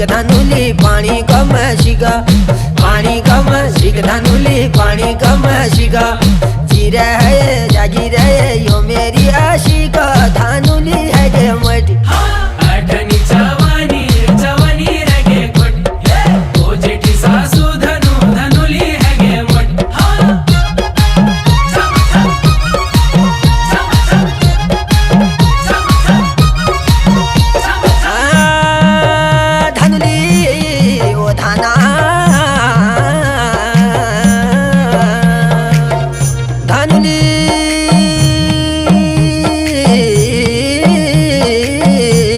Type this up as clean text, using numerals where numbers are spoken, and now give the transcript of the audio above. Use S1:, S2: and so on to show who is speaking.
S1: धानुली पाणी कम शिगा पाणी कम शिग धानुली पाणी कम शिगा जिरे है जागी रे